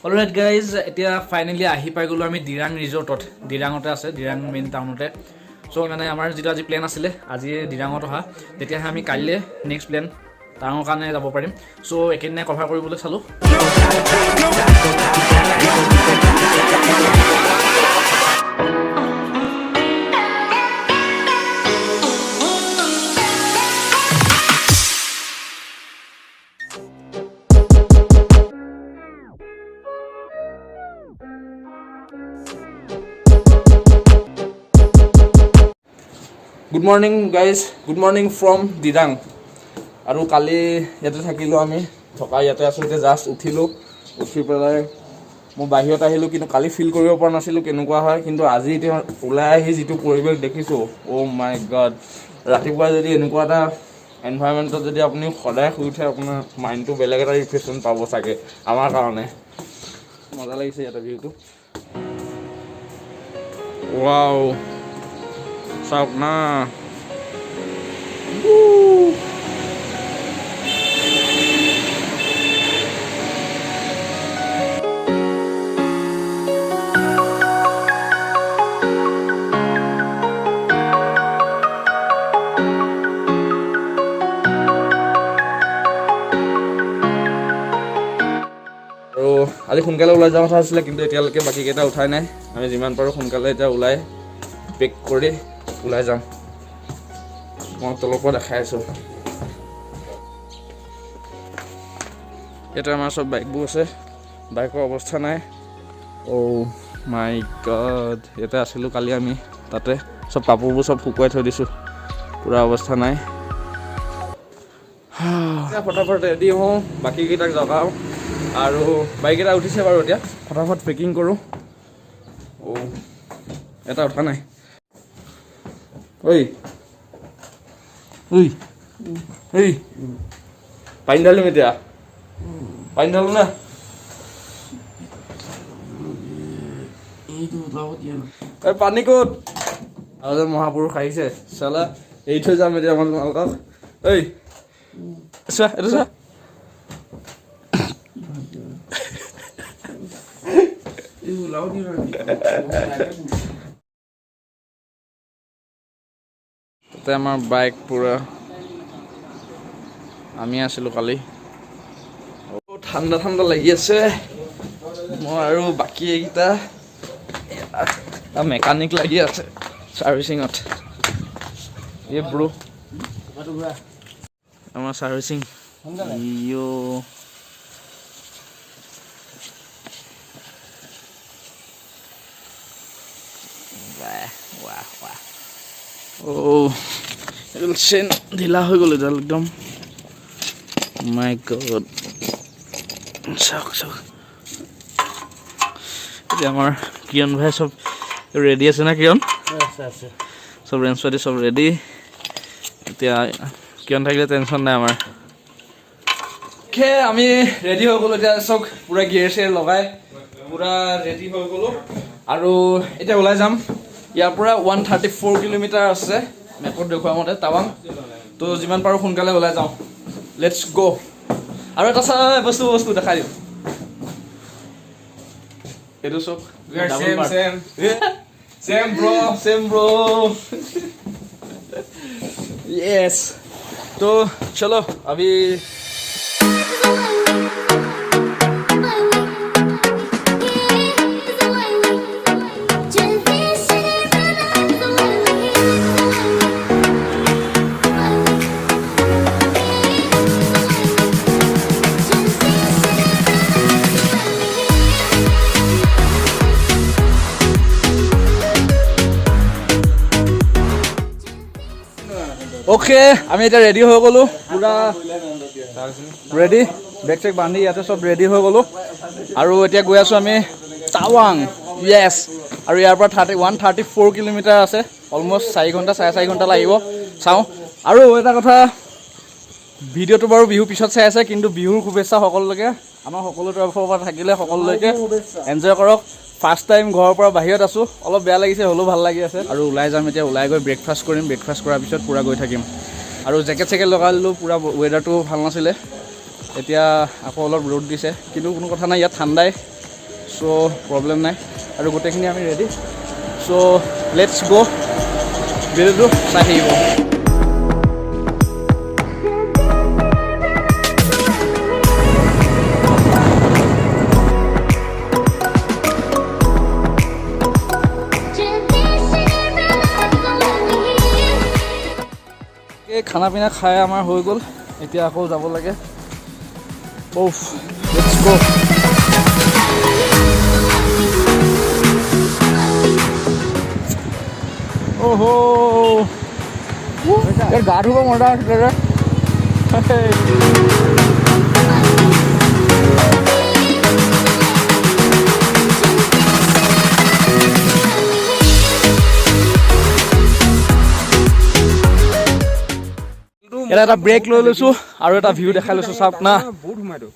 Alright guys এতিয়া finally আহি পাই গ'লো আমি ডিৰাং ৰিজৰ্টত ডিৰাঙতে আছে ডিৰাং মেইন টাউনতে চ' মানে আমাৰ যিটো আজি প্লেন আছিলে আজি ডিৰাঙত অহা তেতিয়াহে আমি কাইলৈ নেক্সট প্লেন টাৱাঙৰ কাৰণে যাব পাৰিম চ' একেদিনাই কভাৰ কৰিবলৈ চালোঁ good morning guys good morning from Dirang আৰু কালি ইয়াতে থাকিলোঁ আমি থকা ইয়াতে আছোঁ এতিয়া জাষ্ট উঠিলোঁ উঠি পেলাই মই বাহিৰত আহিলোঁ কিন্তু কালি ফিল কৰিব পৰা নাছিলোঁ কেনেকুৱা হয় কিন্তু আজি এতিয়া ওলাই আহি যিটো পৰিৱেশ দেখিছোঁ অ' মাই গড ৰাতিপুৱা যদি এনেকুৱা এটা এনভাইৰমেণ্টত যদি আপুনি সদায় শুই উঠে আপোনাৰ মাইণ্ডটো বেলেগ এটা ৰিফ্ৰেছমেণ্ট পাব চাগে আমাৰ কাৰণে মজা লাগিছে ইয়াতে ভিউটো ৱাও চাওক না আৰু আজি সোনকালে ওলাই যোৱা কথা আছিলে কিন্তু এতিয়ালৈকে বাকীকেইটা উঠাই নাই আমি যিমান পাৰোঁ সোনকালে এতিয়া ওলাই পেক কৰি ওলাই যাম মই তলৰ পৰা দেখাই আছোঁ ইয়াতে আমাৰ চব বাইকবোৰ আছে বাইকৰ অৱস্থা নাই অ' মাই গড ইয়াতে আছিলোঁ কালি আমি তাতে চব কাপোৰবোৰ চব শুকুৱাই থৈ দিছোঁ পূৰা অৱস্থা নাই ফটাফট ৰেডি হওঁ বাকীকেইটাক জগাওঁ আৰু বাইককেইটা উঠিছে বাৰু এতিয়া ফটাফট পেকিং কৰোঁ অ' এটা উঠা নাই ঐ ঐ ঐ পানী ঢালিম এতিয়া পানী ঢালো না পানী ক'ত আৰু যে মহাপুৰুষ আহিছে চালা এৰি থৈ যাম এতিয়া আমাৰ তোমালোকক ঐ চোৱা এইটো চোৱা তাতে আমাৰ বাইক পূৰা আমি আছিলোঁ কালি ঠাণ্ডা ঠাণ্ডা লাগি আছে মই আৰু বাকী এইকেইটা মেকানিক লাগি আছে ছাৰ্ভিচিঙত এই ব্ৰু আমাৰ ছাৰ্ভিচিং এইডাল চেইন ঢিলা হৈ গ'ল এডাল একদম মাই গড চাওক চাওক এতিয়া আমাৰ কিয়ন ভাই চব ৰেডি আছে না কিয়ন চব ৰেঞ্জ পাতি চব ৰেডি এতিয়া কিয়ন থাকিলে টেনশ্যন নাই আমাৰ আমি ৰেডি হৈ গ'লোঁ এতিয়া চব পূৰা গিয়েৰ চেয়াৰ লগাই পূৰা ৰেডি হৈ গ'লোঁ আৰু এতিয়া ওলাই যাম ইয়াৰ পৰা 134 কিলোমিটাৰ আছে মেপত দেখুওৱা মতে টাৱাং তো যিমান পাৰোঁ সোনকালে ওলাই যাওঁ লেটছ গ' আৰু এটা বস্তু দেখাই দিওঁ এইটো চব চেম ব্ৰ য়েছ তো চলো আমি অ'কে আমি এতিয়া ৰেডি হৈ গ'লোঁ পূৰা ৰেডি বেগ চেগ বান্ধি ইয়াতে চব ৰেডি হৈ গ'লোঁ আৰু এতিয়া গৈ আছোঁ আমি টাৱাং য়েছ আৰু ইয়াৰ পৰা 134 কিলোমিটাৰ আছে অলমষ্ট 4 ঘণ্টা 4.5 ঘণ্টা লাগিব চাওঁ আৰু এটা কথা ভিডিঅ'টো বাৰু বিহু পিছত চাই আছে কিন্তু বিহুৰ শুভেচ্ছা সকলোলৈকে আমাৰ সকলো তৰফৰ পৰা থাকিলে সকলোলৈকে এনজয় কৰক ফাৰ্ষ্ট টাইম ঘৰৰ পৰা বাহিৰত আছোঁ অলপ বেয়া লাগিছে হ'লেও ভাল লাগি আছে আৰু ওলাই যাম এতিয়া ওলাই গৈ ব্ৰেকফাষ্ট কৰিম ব্ৰেকফাষ্ট কৰাৰ পিছত পূৰা গৈ থাকিম আৰু জেকেট চেকেট লগাই দিলোঁ পূৰা ৱেডাৰটো ভাল নাছিলে এতিয়া আকৌ অলপ ৰ'দ দিছে কিন্তু কোনো কথা নাই ইয়াত ঠাণ্ডাই চ' প্ৰব্লেম নাই আৰু গোটেইখিনি আমি ৰেডি চ' লেটছ গ' ভিডিঅ'টো চাই থাকিব খানা পিনা খাই আমাৰ হৈ গ'ল এতিয়া আকৌ যাব লাগে ওফ লেটছ গো ওহো ইয়াৰ গা ধুব মজা আছিলে ৰে এটা এটা ব্ৰেক লৈ লৈছো আৰু এটা ভিউ দেখাই লৈছো চাওক না বহুত ঘুমাইতো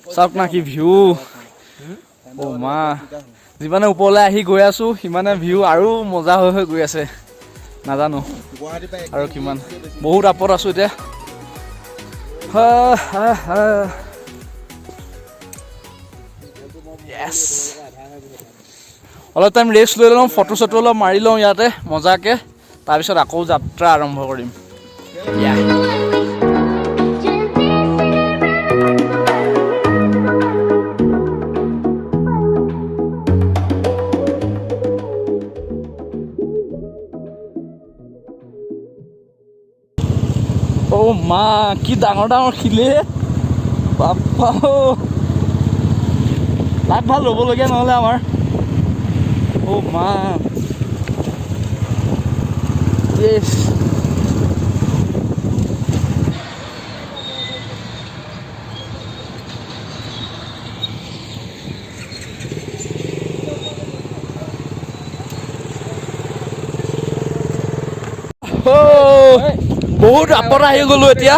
চাওক না কি ভিউ অ মা যিমানে ওপৰলৈ আহি গৈ আছো সিমানে ভিউ আৰু মজা হৈ হৈ গৈ আছে নাজানো আৰু কিমান বহুত আপত আছো এতিয়া Yes. অলপ টাইম ৰেষ্ট লৈ লওঁ ফটো চটো অলপ মাৰি লওঁ ইয়াতে মজাকে তাৰপিছত আকৌ যাত্ৰা আৰম্ভ কৰিম অ' মা কি ডাঙৰ ডাঙৰ শিলে বাপ্পা লাগ ভাল ল'বলগীয়া নহ'লে আমাৰ Oh man. Yes. বহুত আপত আহি গ'লো এতিয়া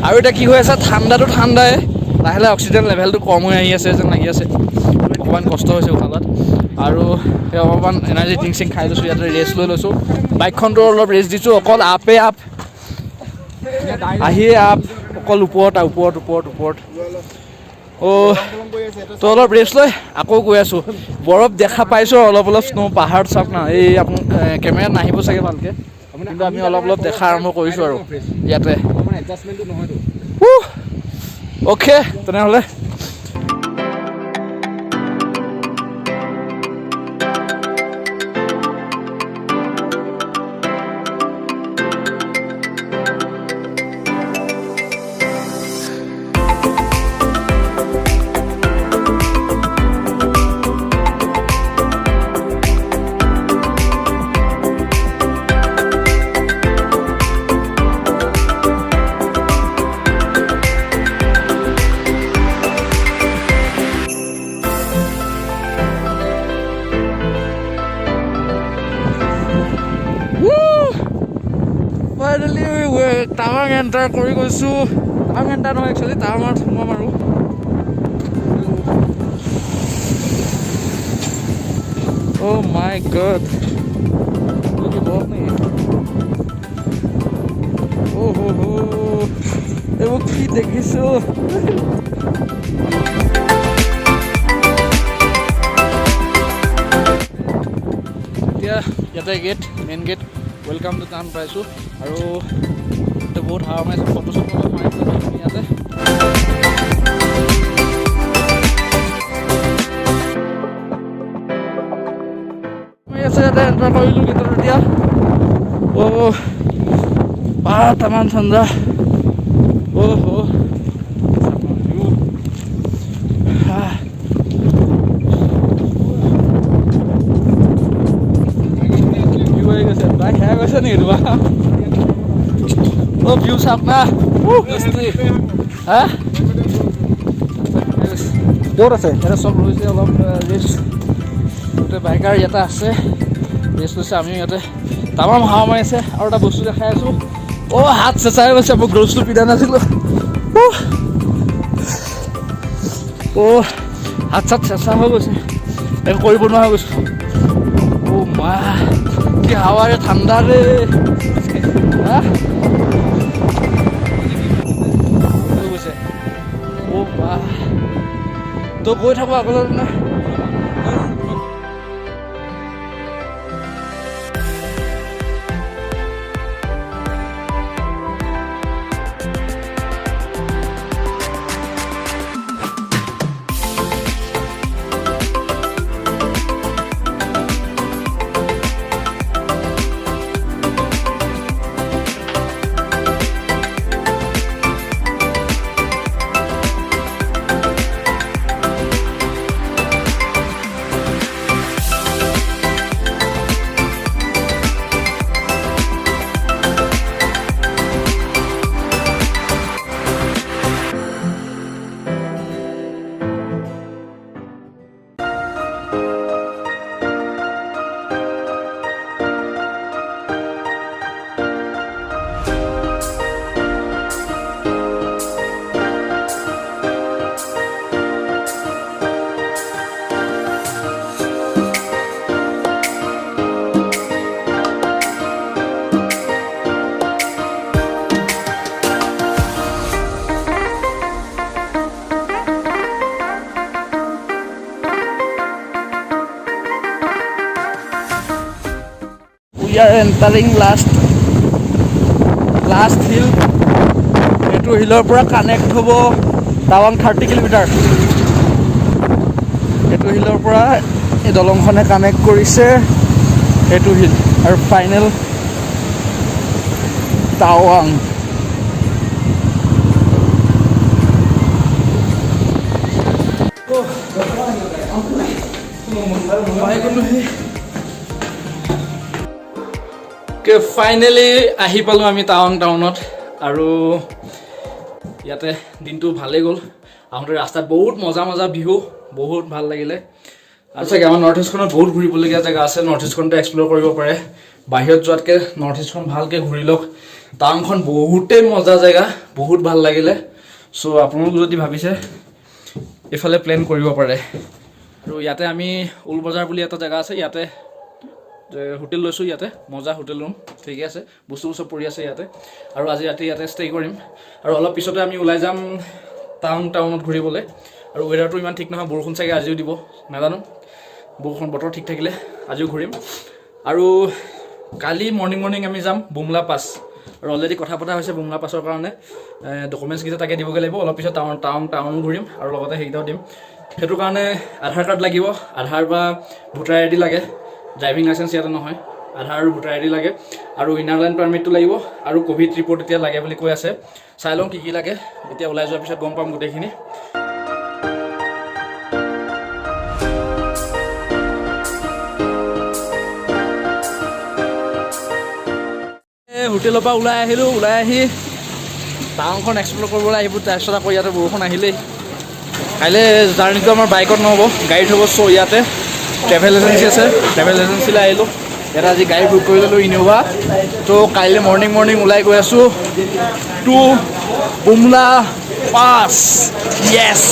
আৰু এতিয়া কি হৈ আছে ঠাণ্ডাটো ঠাণ্ডাই লাহে লাহে অক্সিজেন লেভেলটো কম হৈ আহি আছে যেন লাগি আছে অকণমান কষ্ট হৈছে উঠালত আৰু সেই অকণমান এনাৰ্জি ড্ৰিংক চিং খাই লৈছোঁ ইয়াতে ৰেষ্ট লৈ লৈছোঁ বাইকখনটো অলপ ৰেষ্ট দিছোঁ অকল আপে আপ আহিয়ে আপ অকল ওপৰত অ' তো অলপ ৰেষ্ট লৈ আকৌ গৈ আছোঁ বৰফ দেখা পাইছোঁ অলপ অলপ স্ন' পাহাৰত চাওক না এই আপুনি কেমেৰাত নাহিব চাগে ভালকৈ কিন্তু আমি অলপ অলপ দেখা আৰম্ভ কৰিছোঁ আৰু ইয়াতে অ'কে তেনেহ'লে ফাইনেলি টাৱাং এণ্টাৰ কৰি গৈছোঁ টাৱাং এণ্টাৰ নহয় একচুৱেলি টাৱাঙত সোমাম আৰু অ' মাই গড কি বৰফ নেকি অ' এইবোৰ কি দেখিছোঁ এতিয়া ইয়াতে gate main gate welcome to town পাইছোঁ আৰু এতিয়া বহুত হাৱা মাৰিছে ফটো চটো অলপ মাৰি পেলাই ইয়াতে আছে ইয়াতে এণ্টাৰ কৰিলোঁ গেটত এতিয়া অ' তামান ঠাণ্ডা Oh, views up na. হা ক'ত আছে এটা চব লৈছে অলপ ৰেষ্ট গোটেই বাইকাৰ ইয়াতে আছে ৰেষ্ট লৈছে আমিও ইয়াতে তামাম হাৱা মাৰিছে আৰু এটা বস্তু দেখাই আছোঁ অ' হাত চেঁচাই গৈছে মই গ্ল'ভছটো পিন্ধা নাছিলোঁ অ' হাত চাত চেঁচা হৈ গৈছে একো কৰিব নোৱাৰা হৈ গৈছোঁ অ' মা কি হাৱাৰে ঠাণ্ডা ৰে হা তো গৈ থাকোঁ আগলৈ মানে we are entering last hill. এইটো হিলৰ পৰা কানেক্ট হ'ব টাৱাং 30 কিলোমিটাৰ। এইটো হিলৰ পৰা এই দলংখনে কানেক্ট কৰিছে এইটো হিল আৰু ফাইনেল টাৱাং। ফাইনেলি আহি পালোঁ আমি টাৱাং টাউনত আৰু ইয়াতে দিনটো ভালেই গ'ল। আহোঁতে ৰাস্তাত বহুত মজা ভিউ, বহুত ভাল লাগিলে। আৰু চাগে আমাৰ নৰ্থ ইষ্টখনত বহুত ঘূৰিবলগীয়া জেগা আছে, নৰ্থ ইষ্টখনতে এক্সপ্ল'ৰ কৰিব পাৰে। বাহিৰত যোৱাতকৈ নৰ্থ ইষ্টখন ভালকৈ ঘূৰি লওক। টাৱাংখন বহুতেই মজা জেগা, বহুত ভাল লাগিলে। চ' আপোনালোক যদি ভাবিছে এইফালে প্লেন কৰিব পাৰে। আৰু ইয়াতে আমি উল বজাৰ বুলি এটা জেগা আছে, ইয়াতে হোটেল লৈছোঁ। ইয়াতে মজা হোটেল ৰুম, ঠিকে আছে, বস্তুবোৰ চব পৰি আছে ইয়াতে। আৰু আজি ৰাতি ইয়াতে ষ্টে কৰিম আৰু অলপ পিছতে আমি ওলাই যাম টাউনত ঘূৰিবলৈ। আৰু ৱেডাৰটো ইমান ঠিক নহয়, বৰষুণ চাগে আজিও দিব নাজানো। বতৰ ঠিক থাকিলে আজিও ঘূৰিম। আৰু কালি মৰ্ণিং আমি যাম বুমলা পাছ। আৰু অলৰেডি কথা পতা হৈছে বুমলা পাছৰ কাৰণে ডকুমেণ্টছকেইটা তাকে দিবগৈ লাগিব। অলপ পিছত টাউন ঘূৰিম আৰু লগতে সেইকেইটাও দিম। সেইটো কাৰণে আধাৰ কাৰ্ড লাগিব, আধাৰ বা ভোটাৰ আই ডি লাগে। ড্ৰাইভিং লাইচেঞ্চ ইয়াতে নহয়, আধাৰ আৰু ভোটাৰ আই ডি লাগে। আৰু ইনাৰ লাইন পাৰ্মিটটো লাগিব আৰু ক'ভিড ৰিপৰ্ট এতিয়া লাগে বুলি কৈ আছে। চাই লওঁ কি লাগে, এতিয়া ওলাই যোৱাৰ পিছত গম পাম গোটেইখিনি। হোটেলৰ পৰা ওলাই আহিলোঁ, ওলাই আহি টাউনখন এক্সপ্ল'ৰ কৰিবলৈ আহিব। তাৰপিছত আকৌ ইয়াতে বৰষুণ আহিলেই। কাইলৈ জাৰ্ণিটো আমাৰ বাইকত নহ'ব, গাড়ীত হ'ব। চ' ইয়াতে ট্ৰেভেল এজেঞ্চি আছে, ট্ৰেভেল এজেঞ্চিলৈ আহিলোঁ। ইয়াতে আজি গাড়ী বুক কৰি ল'লোঁ ইন'ভা। ত' কাইলৈ মৰ্ণিং ওলাই গৈ আছোঁ টু বুমলা পাছ। য়েছ।